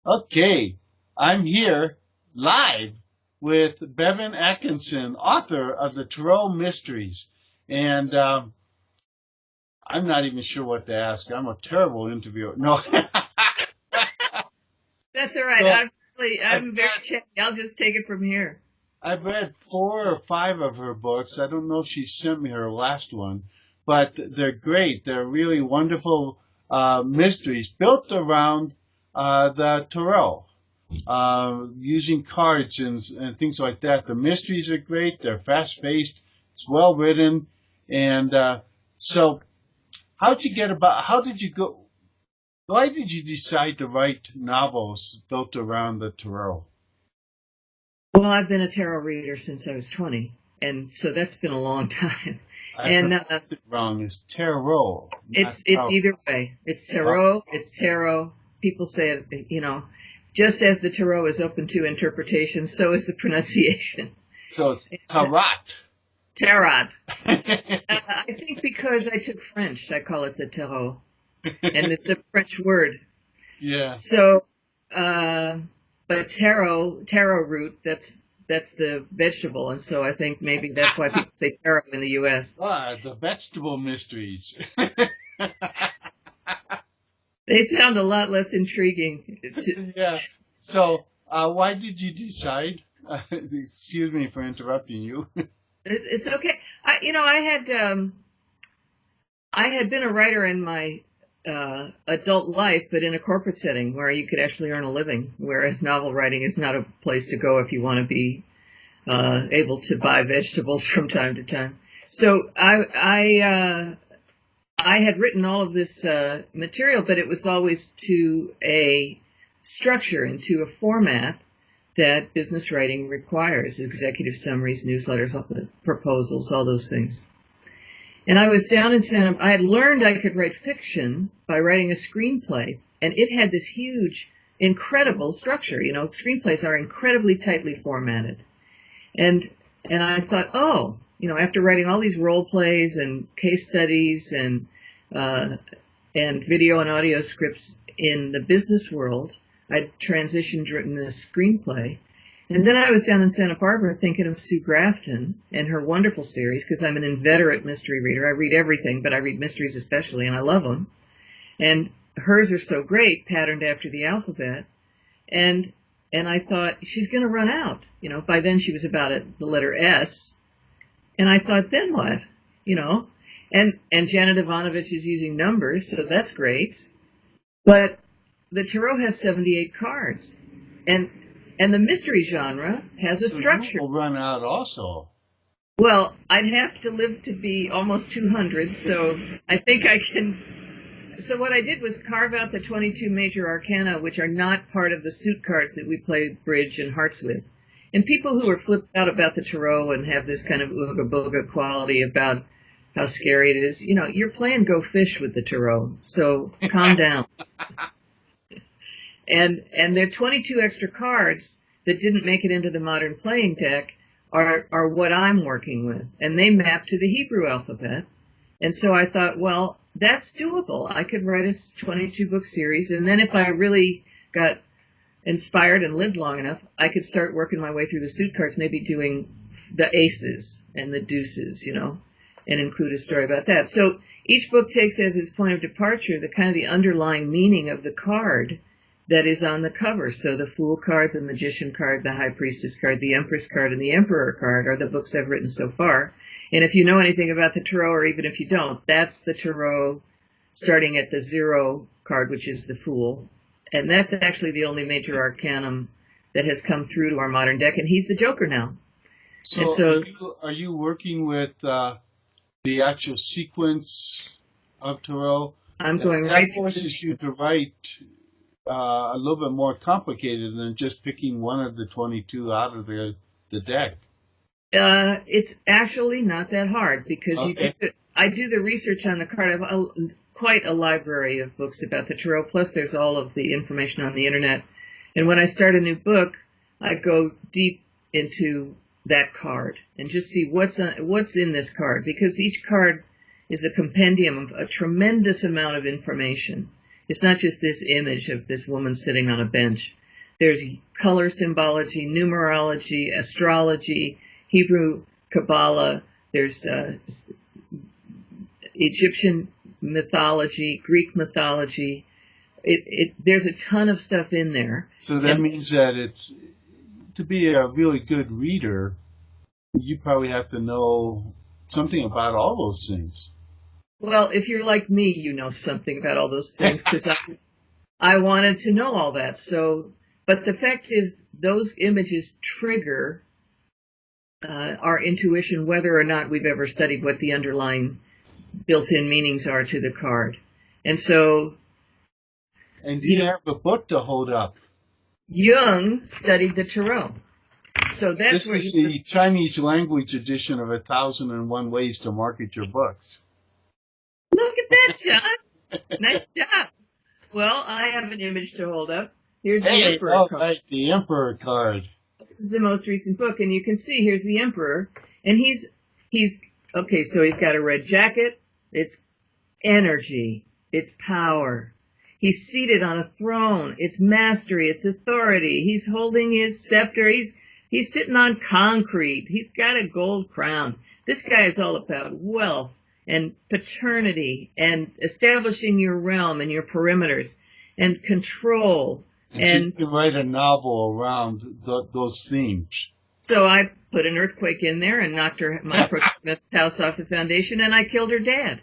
Okay, I'm here live with Bevan Atkinson, author of the Tarot Mysteries. And I'm not even sure what to ask. I'm a terrible interviewer. No. That's all right. So I've I'm very got, chatty. I'll just take it from here. I've read 4 or 5 of her books. I don't know if she sent me her last one, but they're great. They're really wonderful mysteries built around the tarot. Using cards and things like that. The mysteries are great. They're fast paced. It's well written. And so, how did you go? Why did you decide to write novels built around the tarot? Well, I've been a tarot reader since I was 20, and so that's been a long time. I And pronounced it wrong. It's tarot, not it's tarot. either way. It's Oh, tarot. It's tarot. People say it. Just as the tarot is open to interpretation, so is the pronunciation. so it's tarot. Tarot. I think because I took French, I call it the tarot, and it's a French word. Yeah. So, but taro root, that's the vegetable, and so I think maybe that's why people say taro in the U.S. The vegetable mysteries. They sound a lot less intriguing. Yeah. So, why did you decide? Excuse me for interrupting you. It's okay. I had been a writer in my adult life, but in a corporate setting where you could actually earn a living, whereas novel writing is not a place to go if you want to be able to buy vegetables from time to time. So I had written all of this material, but it was always to a structure and to a format that business writing requires: executive summaries, newsletters, proposals, all those things. And I was down in Santa. I had learned I could write fiction by writing a screenplay, and it had this huge, incredible structure. Screenplays are incredibly tightly formatted, and I thought, oh, after writing all these role plays and case studies uh, and video and audio scripts in the business world, I'd transitioned, written a screenplay. And then I was down in Santa Barbara thinking of Sue Grafton and her wonderful series, because I'm an inveterate mystery reader. I read everything, but I read mysteries especially, and I love them. And hers are so great, patterned after the alphabet. And I thought, she's going to run out. By then she was about at the letter S. And I thought, then what? And Janet Ivanovich is using numbers, so that's great. But the tarot has 78 cards. And the mystery genre has a So you structure. will run out also. Well, I'd have to live to be almost 200, so I think I can. So what I did was carve out the 22 major arcana, which are not part of the suit cards that we play bridge and hearts with. And people who are flipped out about the tarot and have this kind of ooga booga quality about how scary it is, you're playing Go Fish with the tarot, so calm down. And there are 22 extra cards that didn't make it into the modern playing deck are what I'm working with, and they map to the Hebrew alphabet. And so I thought, well, that's doable. I could write a 22 book series, and then if I really got inspired and lived long enough, I could start working my way through the suit cards, maybe doing the aces and the deuces, and include a story about that. So each book takes as its point of departure the kind of the underlying meaning of the card that is on the cover. So the Fool card, the Magician card, the High Priestess card, the Empress card, and the Emperor card are the books I've written so far. And if you know anything about the tarot, or even if you don't, that's the tarot starting at the 0 card, which is the Fool. And that's actually the only major arcanum that has come through to our modern deck, and he's the Joker now. And So so are you working with the actual sequence of tarot? I'm That, going that right through this. forces you to write a little bit more complicated than just picking one of the 22 out of the deck. It's actually not that hard because Okay. I do the research on the card. I have quite a library of books about the tarot. Plus, there's all of the information on the internet. And when I start a new book, I go deep into that card and just see what's in this card, because each card is a compendium of a tremendous amount of information. It's not just this image of this woman sitting on a bench. There's color symbology, numerology, astrology, Hebrew Kabbalah. There's Egyptian mythology, Greek mythology. There's a ton of stuff in there. So that means that it's, to be a really good reader, you probably have to know something about all those things. Well, if you're like me, you know something about all those things, because I wanted to know all that. So, but the fact is, those images trigger our intuition, whether or not we've ever studied what the underlying built-in meanings are to the card. And so... And you have a book to hold up. Jung studied the tarot. So that's this is the Chinese language edition of 1001 Ways to Market Your Books. Look at that, John. Nice job. Well, I have an image to hold up. Here's the Emperor card. Right, the Emperor card. This is the most recent book, and you can see here's the Emperor, and he's okay. So he's got a red jacket. It's energy. It's power. He's seated on a throne. It's mastery. It's authority. He's holding his scepter. He's sitting on concrete. He's got a gold crown. This guy is all about wealth and paternity and establishing your realm and your perimeters and control. And so you can write a novel around those themes. So I put an earthquake in there and knocked my protagonist's house off the foundation, and I killed her dad.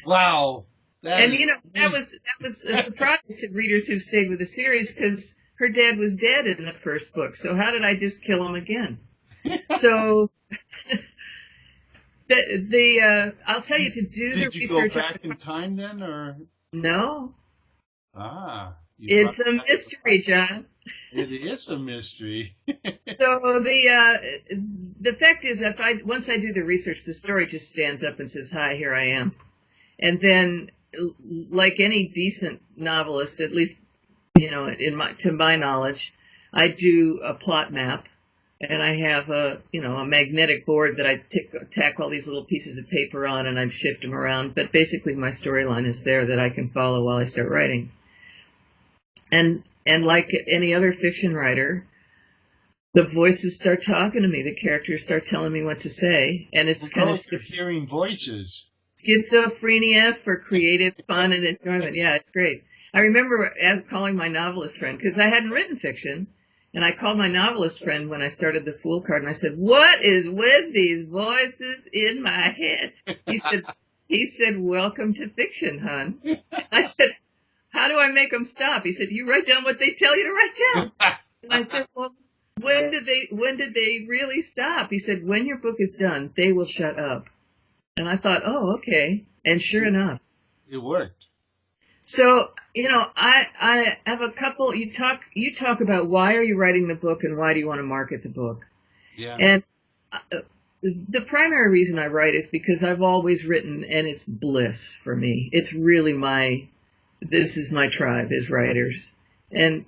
Wow. And that was a surprise to readers who've stayed with the series, because her dad was dead in the first book. So how did I just kill him again? So I'll tell you, to do the research. Did you go back in time then, or no? It's a mystery, John. It is a mystery. So the fact is, once I do the research, the story just stands up and says, "Hi, here I am," and then, like any decent novelist, at least to my knowledge, I do a plot map, and I have a magnetic board that I tack all these little pieces of paper on, and I shift them around. But basically, my storyline is there that I can follow while I start writing. And like any other fiction writer, the voices start talking to me. The characters start telling me what to say, and it's kind of hearing voices. Schizophrenia for creative fun and enjoyment. Yeah, it's great. I remember calling my novelist friend, because I hadn't written fiction, and I called my novelist friend when I started the Fool card, and I said, "What is with these voices in my head?" He said, "Welcome to fiction, hon." I said, "How do I make them stop?" He said, "You write down what they tell you to write down." And I said, "Well, when did they really stop?" He said, "When your book is done, they will shut up." And I thought, oh, okay. And sure enough, it worked. So, I have a couple. You talk about why are you writing the book and why do you want to market the book? Yeah. And the primary reason I write is because I've always written, and it's bliss for me. It's really this is my tribe as writers. And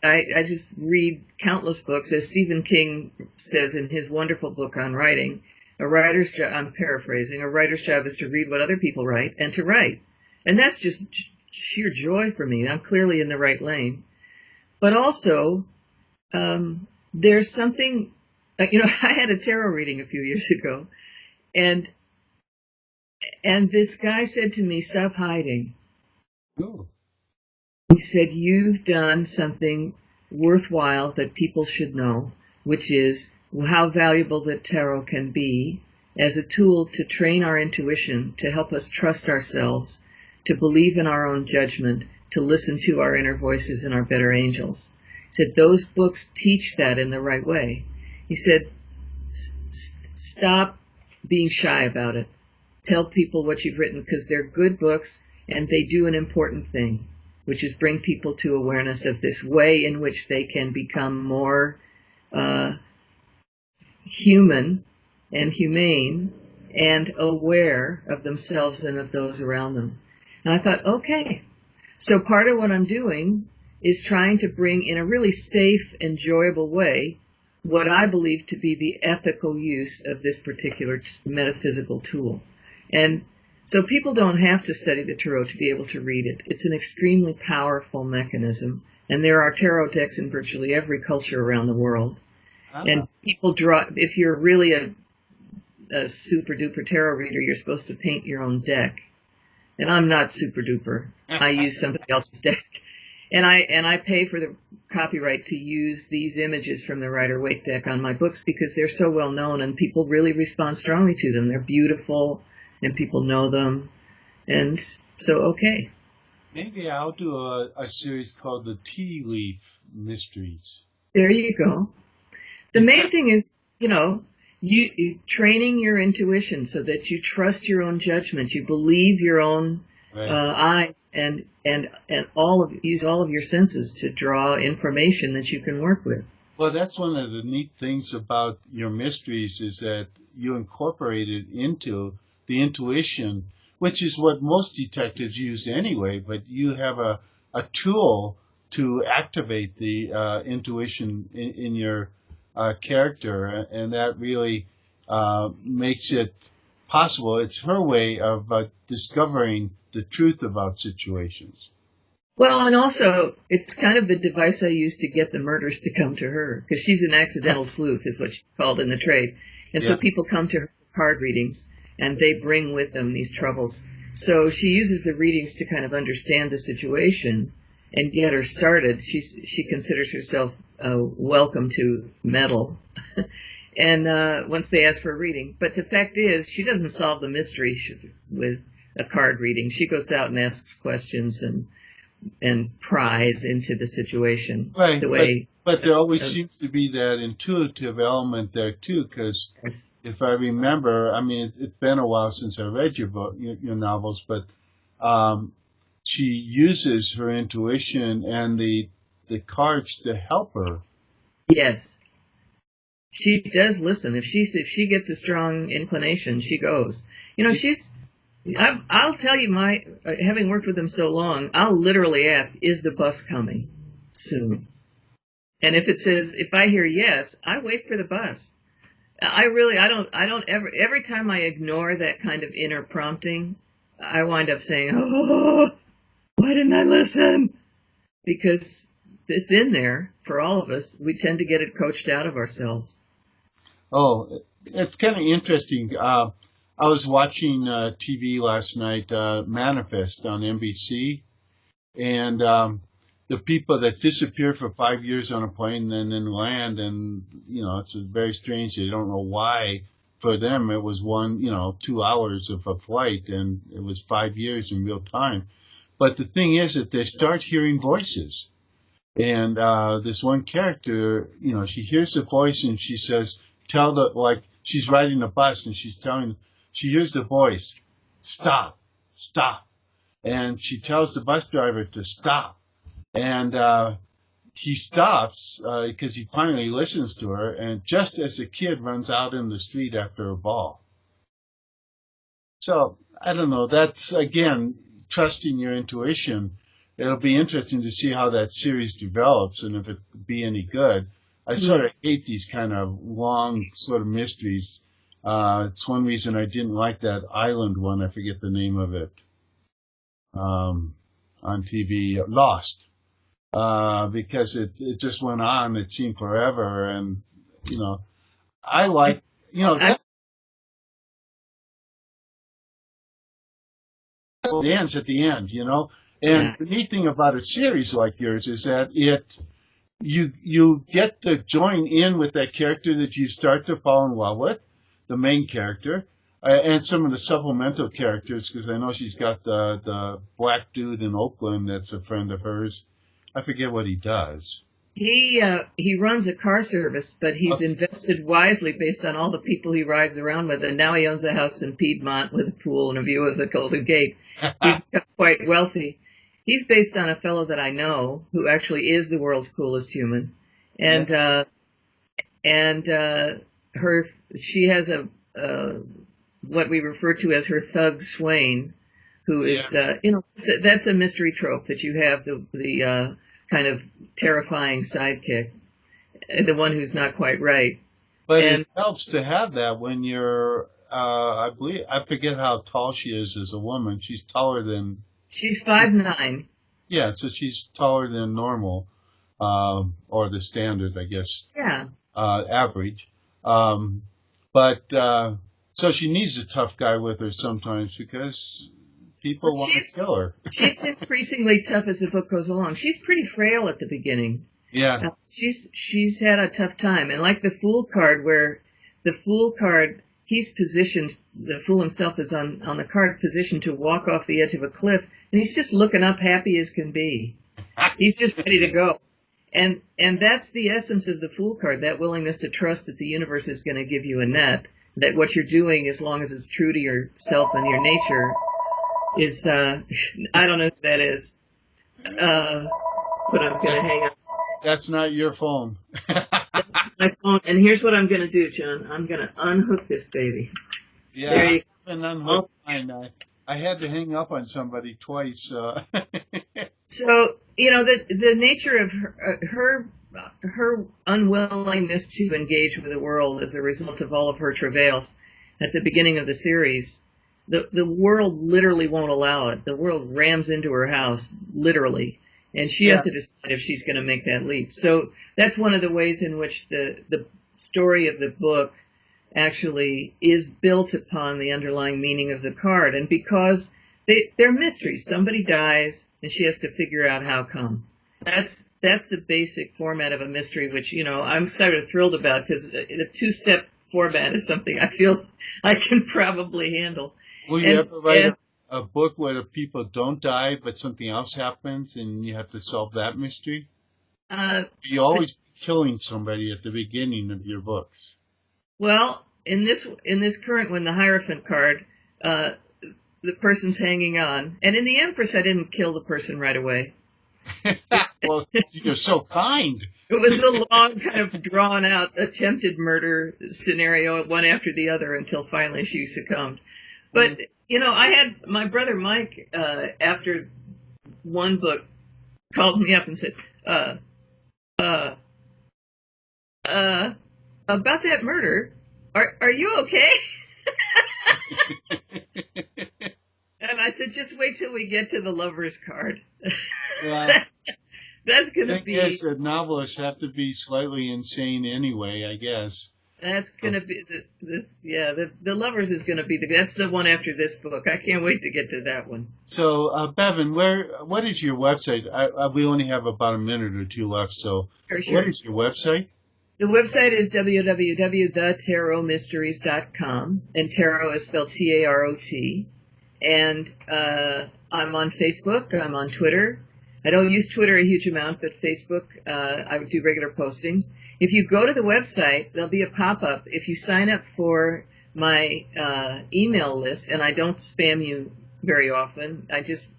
I just read countless books. As Stephen King says in his wonderful book on writing, a writer's job, I'm paraphrasing, a writer's job is to read what other people write and to write. And that's just sheer joy for me. I'm clearly in the right lane. But also, there's something, I had a tarot reading a few years ago, and this guy said to me, "Stop hiding." Oh. He said, "You've done something worthwhile that people should know, which is how valuable the tarot can be as a tool to train our intuition, to help us trust ourselves, to believe in our own judgment, to listen to our inner voices and our better angels." He said, "Those books teach that in the right way." He said, "Stop being shy about it. Tell people what you've written, because they're good books and they do an important thing, which is bring people to awareness of this way in which they can become more human and humane and aware of themselves and of those around them." And I thought, okay, so part of what I'm doing is trying to bring in a really safe, enjoyable way what I believe to be the ethical use of this particular metaphysical tool. And So people don't have to study the tarot to be able to read it. It's an extremely powerful mechanism, and there are tarot decks in virtually every culture around the world. And people draw, if you're really a super duper tarot reader, you're supposed to paint your own deck. And I'm not super duper. I use somebody else's deck. And I pay for the copyright to use these images from the Rider-Waite deck on my books because they're so well known and people really respond strongly to them. They're beautiful and people know them. And so, okay. Maybe I'll do a series called the Tea Leaf Mysteries. There you go. The main thing is, you training your intuition so that you trust your own judgment, you believe your own eyes, and use all of your senses to draw information that you can work with. Well, that's one of the neat things about your mysteries is that you incorporate it into the intuition, which is what most detectives use anyway. But you have a tool to activate the intuition in your character, and that really makes it possible. It's her way of discovering the truth about situations. Well, and also, it's kind of the device I use to get the murders to come to her, because she's an accidental sleuth, is what she's called in the trade. And so people come to her for card readings, and they bring with them these troubles. So she uses the readings to kind of understand the situation and get her started. She considers herself welcome to meddle. And once they ask for a reading. But the fact is, she doesn't solve the mystery with a card reading. She goes out and asks questions and pries into the situation. Right, the way, but there always seems to be that intuitive element there too, because if I remember, I mean, it's been a while since I read your book, your novels, but she uses her intuition and the cards to help her. Yes. She does listen. If she gets a strong inclination, she goes. I'll tell you, having worked with them so long, I'll literally ask, is the bus coming soon? And if it says, if I hear yes, I wait for the bus. I don't ever, every time I ignore that kind of inner prompting, I wind up saying, oh, why didn't I listen? Because it's in there for all of us. We tend to get it coached out of ourselves. Oh, it's kind of interesting. I was watching TV last night, Manifest on NBC, and the people that disappear for 5 years on a plane and then land, and it's very strange. They don't know why. For them, it was 2 hours of a flight, and it was 5 years in real time. But the thing is that they start hearing voices, and this one character, she hears the voice and she says, she's riding a bus and she hears the voice, stop, stop. And she tells the bus driver to stop. And he stops because he finally listens to her. And just as the kid runs out in the street after a ball. So, I don't know. That's, again, trusting your intuition. It'll be interesting to see how that series develops and if it be any good. I sort of hate these kind of long sort of mysteries. It's one reason I didn't like that island one. I forget the name of it. On TV, Lost. Because it just went on. It seemed forever. And, I like, it ends at the end, And the neat thing about a series like yours is that you get to join in with that character that you start to fall in love with, the main character, and some of the supplemental characters, because I know she's got the black dude in Oakland that's a friend of hers. I forget what he does. He runs a car service, but he's invested wisely based on all the people he rides around with, and now he owns a house in Piedmont with a pool and a view of the Golden Gate. He's become quite wealthy. He's based on a fellow that I know who actually is the world's coolest human, and she has what we refer to as her thug swain, who is that's a mystery trope that you have the kind of terrifying sidekick, the one who's not quite right. But it helps to have that when you're I believe I forget how tall she is as a woman. She's taller than She's 5'9". yeah, so she's taller than normal, or the standard, I guess, Yeah. average. Um, but so she needs a tough guy with her sometimes because But people want to kill her. she's increasingly tough as the book goes along. She's pretty frail at the beginning. Yeah, She's had a tough time, and like the Fool card, where the Fool card, he's positioned. The Fool himself is on the card, positioned to walk off the edge of a cliff, and he's just looking up, happy as can be. He's just ready to go. And that's the essence of the Fool card, that willingness to trust that the universe is going to give you a net, that what you're doing, as long as it's true to yourself and your nature, is, I don't know who that is, but I'm going to hang up. that's not your phone. That's my phone, and here's what I'm going to do, John. I'm going to unhook this baby. Yeah, There you I've been unhooked mine. I had to hang up on somebody twice. So, the nature of her unwillingness to engage with the world as a result of all of her travails at the beginning of the series, the world literally won't allow it. The world rams into her house, literally, and she has to decide if she's going to make that leap. So that's one of the ways in which the story of the book actually is built upon the underlying meaning of the card. And because they're mysteries, somebody dies and she has to figure out how come. That's the basic format of a mystery, which, I'm sort of thrilled about, because the two-step format is something I feel I can probably handle. Will you ever write a book where the people don't die, but something else happens, and you have to solve that mystery? You always killing somebody at the beginning of your books. Well, in this current one, the Hierophant card, the person's hanging on, and in the Empress, I didn't kill the person right away. Well, you're so kind. It was a long, kind of drawn-out, attempted murder scenario, one after the other, until finally she succumbed. But, I had my brother Mike, after one book, called me up and said, about that murder, are you okay? And I said, just wait till we get to the Lover's card. Yeah. That's going to be... Yes, novelists have to be slightly insane anyway, I guess. That's going to be... The Lovers is going to be... That's the one after this book. I can't wait to get to that one. So, Bevan, what is your website? We only have about a minute or two left, so Sure. What is your website? The website is www.thetarotmysteries.com, and tarot is spelled Tarot. And I'm on Facebook. I'm on Twitter. I don't use Twitter a huge amount, but Facebook, I do regular postings. If you go to the website, there'll be a pop-up. If you sign up for my email list, and I don't spam you very often, I just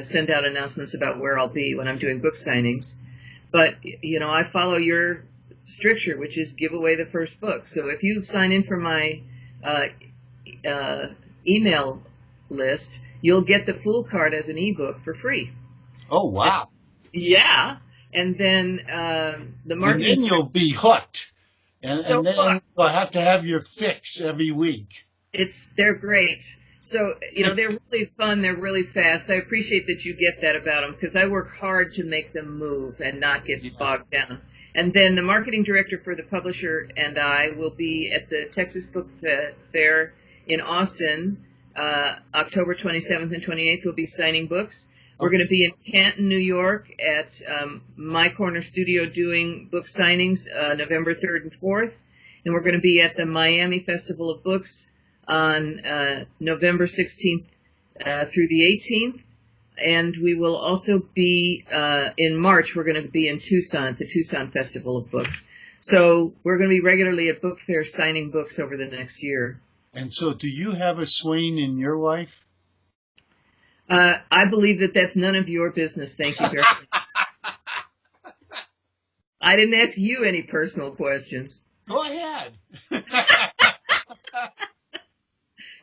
send out announcements about where I'll be when I'm doing book signings. But, I follow your stricture, which is give away the first book. So if you sign in for my email list, you'll get the Fool card as an ebook for free. Oh, wow. Yeah. And then the marketing... And then you'll be hooked. And then hooked. you'll have to have your fix every week. They're great. So, they're really fun. They're really fast. I appreciate that you get that about them, because I work hard to make them move and not get bogged down. And then the marketing director for the publisher and I will be at the Texas Book Fair in Austin, October 27th and 28th. We'll be signing books. We're going to be in Canton, New York at My Corner Studio doing book signings November 3rd and 4th. And we're going to be at the Miami Festival of Books on November 16th through the 18th. And we will also be, in March, we're going to be in Tucson at the Tucson Festival of Books. So we're going to be regularly at book fairs signing books over the next year. And so do you have a swain in your life? I believe that that's none of your business. Thank you very much. I didn't ask you any personal questions. Go ahead.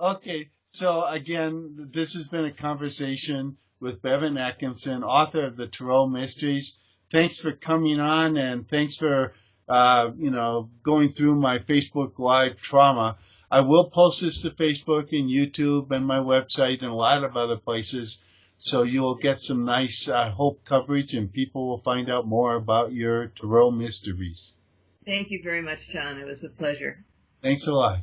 Okay, so again, this has been a conversation with Bevan Atkinson, author of the Tarot Mysteries. Thanks for coming on, and thanks for going through my Facebook Live trauma. I will post this to Facebook and YouTube and my website and a lot of other places. So you will get some nice, I hope, coverage, and people will find out more about your Tarot mysteries. Thank you very much, John. It was a pleasure. Thanks a lot.